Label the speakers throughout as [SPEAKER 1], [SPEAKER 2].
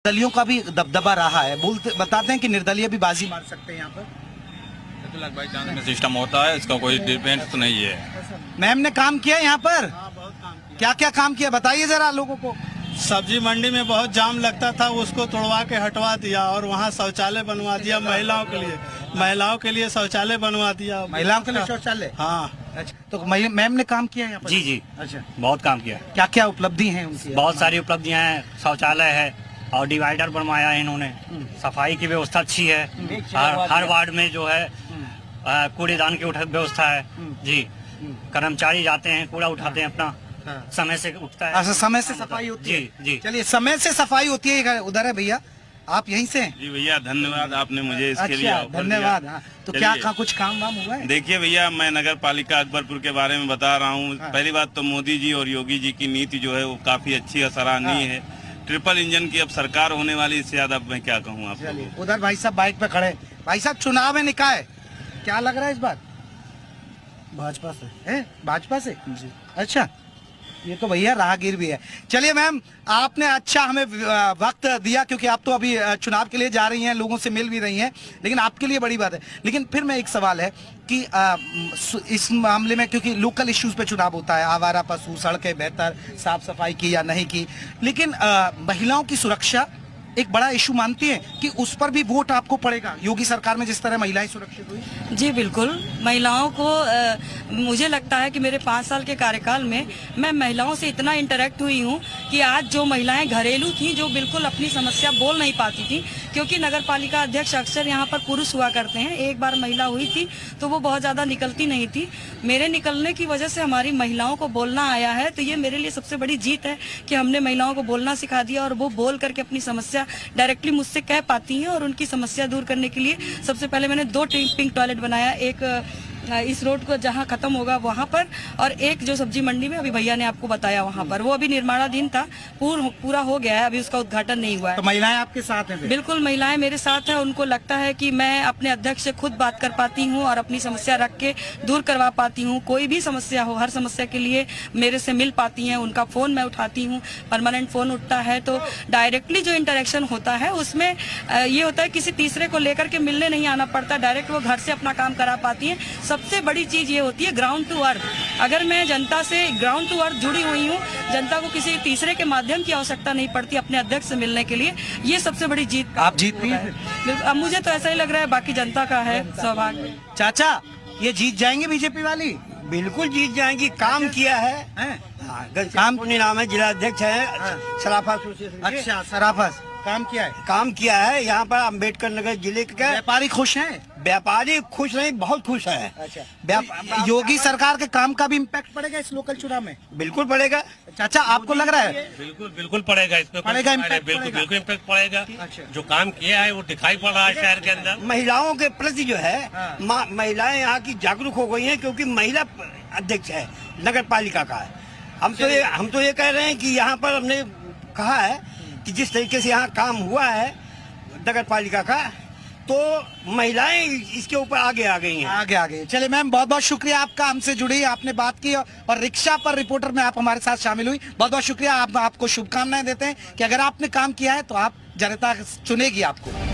[SPEAKER 1] निर्दलियों का भी दबदबा रहा है, बताते हैं कि निर्दलीय भी बाजी मार सकते हैं यहाँ पर।
[SPEAKER 2] तो लग भाई चांस में सिस्टम होता है, इसका कोई डिपेंड तो नहीं है।
[SPEAKER 1] मैम ने काम किया यहाँ पर?
[SPEAKER 3] बहुत काम किया।
[SPEAKER 1] क्या क्या काम किया बताइए जरा लोगों को।
[SPEAKER 3] सब्जी मंडी में बहुत जाम लगता था, उसको तोड़वा के हटवा दिया और वहाँ शौचालय बनवा दिया महिलाओं के लिए शौचालय बनवा दिया।
[SPEAKER 1] महिलाओं के लिए शौचालय?
[SPEAKER 3] हाँ।
[SPEAKER 1] अच्छा, तो मैम ने काम किया यहाँ पर?
[SPEAKER 4] जी जी,
[SPEAKER 1] अच्छा,
[SPEAKER 4] बहुत काम किया।
[SPEAKER 1] क्या क्या उपलब्धि हैं उनकी?
[SPEAKER 4] बहुत सारी उपलब्धियां हैं, शौचालय है और डिवाइडर बनवाया है इन्होंने, सफाई की व्यवस्था अच्छी है, हर वार्ड में जो है कूड़ेदान की व्यवस्था है जी, कर्मचारी जाते हैं कूड़ा उठाते हैं अपना, समय से उठता है।
[SPEAKER 1] अच्छा, समय से सफाई होती है?
[SPEAKER 4] जी जी,
[SPEAKER 1] चलिए, समय से सफाई होती है। उधर है भैया, आप यहीं से?
[SPEAKER 2] जी भैया, धन्यवाद आपने मुझे इसके लिए
[SPEAKER 1] अच्छा,
[SPEAKER 2] ऑफर
[SPEAKER 1] धन्यवाद।
[SPEAKER 2] दिया।
[SPEAKER 1] हाँ, तो क्या कुछ काम वाम हुआ है?
[SPEAKER 2] देखिए भैया, मैं नगर पालिका अकबरपुर के बारे में बता रहा हूँ। पहली बात तो मोदी जी और योगी जी की नीति जो है वो काफी अच्छी और सराहनीय है। ट्रिपल इंजन की अब सरकार होने वाली, इससे ज्यादा मैं क्या कहूँ आपको।
[SPEAKER 1] उधर भाई साहब बाइक पे खड़े। भाई साहब, चुनाव में निकाय क्या लग रहा है इस बार?
[SPEAKER 3] भाजपा से
[SPEAKER 1] है? भाजपा से
[SPEAKER 3] जी।
[SPEAKER 1] अच्छा, ये तो भैया राहगीर भी है। चलिए मैम, आपने अच्छा हमें वक्त दिया, क्योंकि आप तो अभी चुनाव के लिए जा रही हैं, लोगों से मिल भी रही हैं, लेकिन आपके लिए बड़ी बात है। लेकिन फिर मैं एक सवाल है कि इस मामले में, क्योंकि लोकल इश्यूज पे चुनाव होता है, आवारा पशु, सड़कें बेहतर, साफ सफाई की या नहीं की, लेकिन महिलाओं की सुरक्षा एक बड़ा इशू मानती है कि उस पर भी वोट आपको पड़ेगा? योगी सरकार में जिस तरह महिलाएं सुरक्षित हुई।
[SPEAKER 5] जी बिल्कुल, महिलाओं को मुझे लगता है कि मेरे 5 साल के कार्यकाल में मैं महिलाओं से इतना इंटरेक्ट हुई हूँ कि आज जो महिलाएं घरेलू थीं, जो बिल्कुल अपनी समस्या बोल नहीं पाती थी, क्योंकि नगर पालिका अध्यक्ष अक्सर यहाँ पर पुरुष हुआ करते हैं, एक बार महिला हुई थी तो वो बहुत ज़्यादा निकलती नहीं थी। मेरे निकलने की वजह से हमारी महिलाओं को बोलना आया है, तो ये मेरे लिए सबसे बड़ी जीत है कि हमने महिलाओं को बोलना सिखा दिया और वो बोल करके अपनी समस्या डायरेक्टली मुझसे कह पाती हैं। और उनकी समस्या दूर करने के लिए सबसे पहले मैंने 2 पिंक टॉयलेट बनाया, एक इस रोड को जहाँ खत्म होगा वहाँ पर, और एक जो सब्जी मंडी में अभी भैया ने आपको बताया वहाँ पर, वो अभी निर्माणाधीन था, पूरा हो गया है, अभी उसका उद्घाटन नहीं हुआ है।
[SPEAKER 1] तो महिलाएं आपके साथ हैं?
[SPEAKER 5] बिल्कुल, महिलाएं मेरे साथ हैं। उनको लगता है कि मैं अपने अध्यक्ष से खुद बात कर पाती हूँ और अपनी समस्या रख के दूर करवा पाती हूँ। कोई भी समस्या हो, हर समस्या के लिए मेरे से मिल पाती हैं। उनका फोन मैं उठाती हूँ, परमानेंट फोन उठता है, तो डायरेक्टली जो इंटरेक्शन होता है उसमें ये होता है किसी तीसरे को लेकर के मिलने नहीं आना पड़ता, डायरेक्ट वो घर से अपना काम करा पाती है। सबसे बड़ी चीज ये होती है ग्राउंड टू अर्थ। अगर मैं जनता से ग्राउंड टू अर्थ जुड़ी हुई हूँ, जनता को किसी तीसरे के माध्यम की आवश्यकता नहीं पड़ती अपने अध्यक्ष से मिलने के लिए, ये सबसे बड़ी जीत।
[SPEAKER 1] आप जीत गई हैं?
[SPEAKER 5] अब मुझे तो ऐसा ही लग रहा है, बाकी जनता का है सौभाग्य।
[SPEAKER 1] चाचा, ये जीत जाएंगे बीजेपी वाली?
[SPEAKER 6] बिल्कुल जीत जाएंगी, काम किया है।
[SPEAKER 1] काम
[SPEAKER 6] नाम है, जिला अध्यक्ष है सराफा एसोसिएशन।
[SPEAKER 1] अच्छा, सराफत काम किया है?
[SPEAKER 6] काम किया है यहाँ पर अम्बेडकर नगर जिले के।
[SPEAKER 1] व्यापारी खुश हैं?
[SPEAKER 6] व्यापारी खुश नहीं, बहुत खुश है।
[SPEAKER 1] अच्छा, योगी सरकार के काम का भी इम्पैक्ट पड़ेगा इस लोकल चुनाव में?
[SPEAKER 6] बिल्कुल पड़ेगा।
[SPEAKER 1] चाचा, आपको लग रहा है?
[SPEAKER 7] बिल्कुल पड़ेगा, इस पे
[SPEAKER 1] पड़ेगा इम्पैक्ट?
[SPEAKER 7] बिल्कुल इम्पैक्ट पड़ेगा।
[SPEAKER 1] अच्छा,
[SPEAKER 7] जो काम किया है वो दिखाई पड़ रहा है शहर के अंदर।
[SPEAKER 6] महिलाओं के प्रति जो है, महिलाएं यहाँ की जागरूक हो गई हैं, क्योंकि महिला अध्यक्ष है नगर पालिका का है। हम तो ये कह रहे हैं कि यहाँ पर हमने कहा है कि जिस तरीके से यहाँ काम हुआ है नगर पालिका का, तो महिलाएं इसके ऊपर आगे आ गई हैं।
[SPEAKER 1] आगे। चलिए मैम, बहुत बहुत शुक्रिया आपका, हमसे जुड़ी, आपने बात की और रिक्शा पर रिपोर्टर में आप हमारे साथ शामिल हुई। बहुत बहुत शुक्रिया। आपको शुभकामनाएं देते हैं कि अगर आपने काम किया है तो आप जनता चुनेगी आपको।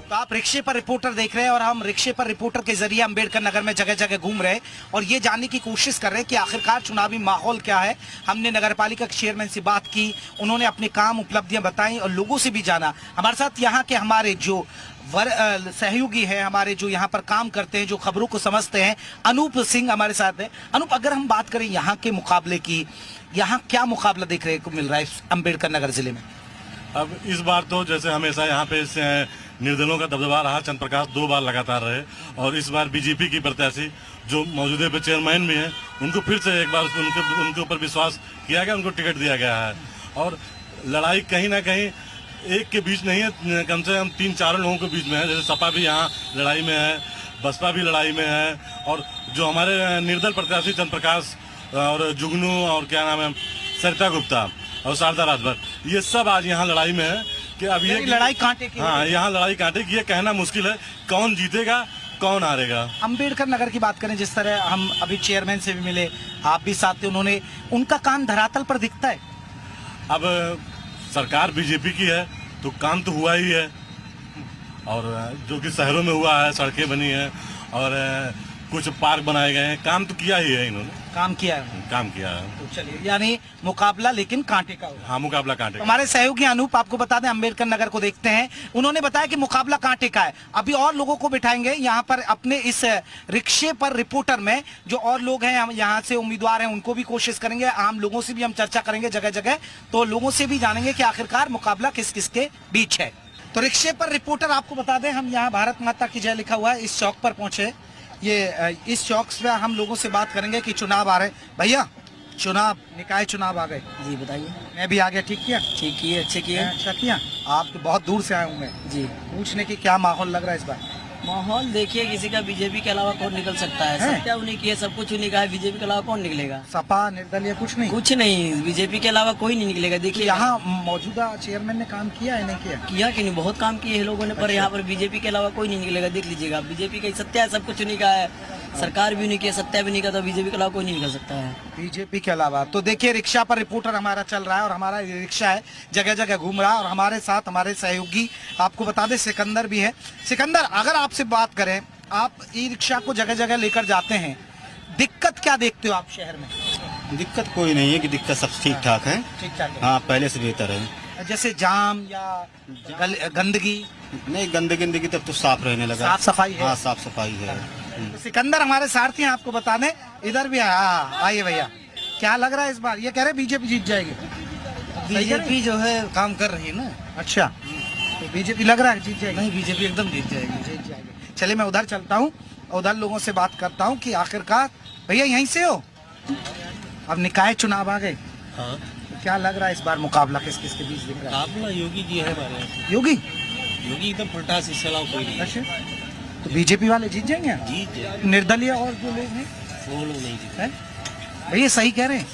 [SPEAKER 1] तो आप रिक्शे पर रिपोर्टर देख रहे हैं और हम रिक्शे पर रिपोर्टर के जरिए अम्बेडकर नगर में जगह जगह घूम रहे हैं और ये जानने की कोशिश कर रहे हैं कि आखिरकार चुनावी माहौल क्या है। हमने नगरपालिका के चेयरमैन से बात की, उन्होंने अपने काम उपलब्धियां बताई और लोगों से भी जाना। हमारे साथ यहाँ के हमारे जो सहयोगी हैं, हमारे जो यहाँ पर काम करते हैं, जो खबरों को समझते हैं, अनूप सिंह हमारे साथ हैं। अनूप, अगर हम बात करें यहाँ के मुकाबले की, यहाँ क्या मुकाबला देखने को मिल रहा है अम्बेडकर नगर जिले में?
[SPEAKER 8] अब इस बार तो जैसे हमेशा यहाँ पे निर्दलों का दबदबा रहा, चंद्र प्रकाश 2 बार लगातार रहे, और इस बार बीजेपी की प्रत्याशी जो मौजूदा पे चेयरमैन भी हैं, उनको फिर से एक बार उनके ऊपर विश्वास किया गया, उनको टिकट दिया गया है। और लड़ाई कहीं ना कहीं एक के बीच नहीं है, कम से कम 3-4 लोगों के बीच में है। जैसे सपा भी यहाँ लड़ाई में है, बसपा भी लड़ाई में है, और जो हमारे निर्दल प्रत्याशी चंद्र प्रकाश और जुगनू और क्या नाम है सरिता गुप्ता और शारदा राजभर, ये सब आज यहाँ लड़ाई में है। कि अब ये
[SPEAKER 1] लड़ाई कांटे की।
[SPEAKER 8] हाँ, यहाँ लड़ाई कांटे की, ये कहना मुश्किल है कौन जीतेगा कौन हारेगा।
[SPEAKER 1] अंबेडकर नगर की बात करें, जिस तरह हम अभी चेयरमैन से भी मिले, आप भी साथ थे, उन्होंने उनका काम धरातल पर दिखता है।
[SPEAKER 8] अब सरकार बीजेपी की है तो काम तो हुआ ही है, और जो कि शहरों में हुआ है, सड़कें बनी हैं और कुछ पार्क बनाए गए हैं, काम तो किया ही है इन्होंने।
[SPEAKER 1] काम किया है,
[SPEAKER 8] काम किया है।
[SPEAKER 1] तो चलिए, यानी मुकाबला लेकिन कांटे का होगा।
[SPEAKER 8] हाँ, मुकाबला कांटे का।
[SPEAKER 1] हमारे सहयोगी अनूप, आपको बता दें, अंबेडकर नगर को देखते हैं, उन्होंने बताया कि मुकाबला कांटे का है। अभी और लोगों को बिठाएंगे यहाँ पर अपने इस रिक्शे पर रिपोर्टर में, जो और लोग हैं हम यहाँ से उम्मीदवार हैं, उनको भी कोशिश करेंगे, आम लोगों से भी हम चर्चा करेंगे जगह जगह, तो लोगों से भी जानेंगे कि आखिरकार मुकाबला किस किस के बीच है। तो रिक्शे पर रिपोर्टर, आपको बता दें, हम यहाँ भारत माता की जय लिखा हुआ है इस चौक पर पहुंचे। ये इस चौक पे हम लोगों से बात करेंगे कि चुनाव आ रहे। भैया, चुनाव, निकाय चुनाव आ गए।
[SPEAKER 9] जी बताइए।
[SPEAKER 1] मैं भी आ गया, ठीक किया?
[SPEAKER 9] ठीक किए, अच्छे किए।
[SPEAKER 1] अच्छा किया। आप तो बहुत दूर से आए होंगे
[SPEAKER 9] जी।
[SPEAKER 1] पूछने की क्या माहौल लग रहा है इस बार?
[SPEAKER 9] माहौल देखिए, किसी का बीजेपी के अलावा कौन निकल सकता है? सत्या उन्हीं की है, सब कुछ उन्हीं का है, बीजेपी के अलावा कौन निकलेगा?
[SPEAKER 1] सपा निर्दलीय कुछ नहीं?
[SPEAKER 9] कुछ नहीं, बीजेपी के अलावा कोई नहीं निकलेगा। देखिए
[SPEAKER 1] यहाँ मौजूदा चेयरमैन ने काम किया है, नहीं किया?
[SPEAKER 9] किया कि नहीं, बहुत काम किए हैं लोगों ने, पर यहाँ पर बीजेपी के अलावा कोई नहीं निकलेगा। देख लीजिएगा, बीजेपी का सत्या है, सब कुछ उन्हीं का है, सरकार भी उन्हीं की है, सत्या भी नहीं का, तो बीजेपी के अलावा कोई नहीं निकल सकता है
[SPEAKER 1] बीजेपी के अलावा। तो देखिए, रिक्शा पर रिपोर्टर हमारा चल रहा है और हमारा रिक्शा है, जगह जगह घूम रहा है, और हमारे साथ हमारे सहयोगी, आपको बता दें, सिकंदर भी है। सिकंदर, अगर आपसे बात करें, आप ई रिक्शा को जगह जगह लेकर जाते हैं, दिक्कत क्या देखते हो आप शहर में?
[SPEAKER 10] दिक्कत कोई नहीं है कि दिक्कत सब ठीक ठाक है।
[SPEAKER 1] ठीक ठाक है।
[SPEAKER 10] हाँ, पहले से बेहतर है।
[SPEAKER 1] जैसे जाम या गंदगी?
[SPEAKER 10] नहीं, गंदगी तब तो साफ रहने लगा।
[SPEAKER 1] साफ सफाई है?
[SPEAKER 10] हाँ, साफ सफाई है।
[SPEAKER 1] तो सिकंदर हमारे सारथी हैं, आपको बता दें, इधर भी आइए भैया। क्या लग रहा है इस बार? ये कह रहे बीजेपी जीत जाएगी।
[SPEAKER 10] बीजेपी जो है काम कर रही है ना।
[SPEAKER 1] अच्छा, तो बीजेपी लग रहा है जीत जाएगी?
[SPEAKER 10] नहीं, बीजेपी एकदम जीत जाएगी।
[SPEAKER 1] जीत जाएगी। चलिए, मैं उधर चलता हूँ, उधर लोगों से बात करता हूँ कि आखिरकार, भैया यहीं से हो? अब निकाय चुनाव आ गए,
[SPEAKER 7] हाँ।
[SPEAKER 1] तो क्या लग रहा है इस बार मुकाबला किस किस के बीच दिख रहा है?
[SPEAKER 7] मुकाबला योगी जी है हमारे।
[SPEAKER 1] योगी?
[SPEAKER 7] योगी एकदम फटा से चलाओ, कोई नहीं।
[SPEAKER 1] अच्छा, तो बीजेपी वाले जीत जाएंगे?
[SPEAKER 7] जीत जाए।
[SPEAKER 1] निर्दलीय और जो लोग हैं
[SPEAKER 7] वो लोग नहीं जीते।
[SPEAKER 1] भैया सही कह रहे हैं?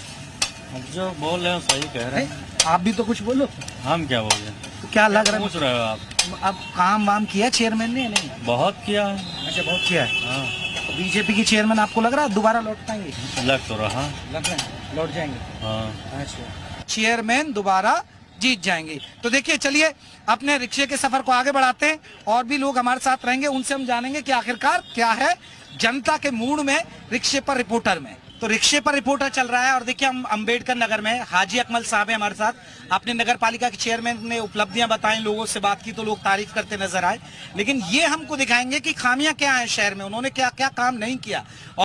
[SPEAKER 7] हम जो बोल रहे हैं सही कह रहे हैं।
[SPEAKER 1] आप भी तो कुछ बोलो।
[SPEAKER 7] हम क्या बोल रहे हैं?
[SPEAKER 1] तो क्या लग रहा है?
[SPEAKER 7] पूछ रहे हो आप?
[SPEAKER 1] अब काम वाम किया चेयरमैन ने? नहीं,
[SPEAKER 7] बहुत किया है।
[SPEAKER 1] अच्छा, बहुत किया है।
[SPEAKER 7] हाँ,
[SPEAKER 1] तो बीजेपी की चेयरमैन आपको लग रहा है दोबारा लौट पाएंगे?
[SPEAKER 7] लग तो रहा।
[SPEAKER 1] लग रहा है लौट जाएंगे।
[SPEAKER 7] हाँ,
[SPEAKER 1] अच्छा, चेयरमैन दोबारा जीत जाएंगे। तो देखिए, चलिए अपने रिक्शे के सफर को आगे बढ़ाते हैं, और भी लोग हमारे साथ रहेंगे, उनसे हम जानेंगे कि आखिरकार क्या है जनता के मूड में रिक्शे पर रिपोर्टर में। तो रिक्शे पर रिपोर्टर चल रहा है, और देखिए, हम अंबेडकर नगर में हाजी अकमल साहब है हमारे साथ। अपने नगर पालिका के चेयरमैन ने उपलब्धियां बताई, लोगों से बात की तो लोग तारीफ करते नजर आए, लेकिन ये हमको दिखाएंगे कि खामियां क्या है शहर में, उन्होंने क्या क्या काम नहीं किया।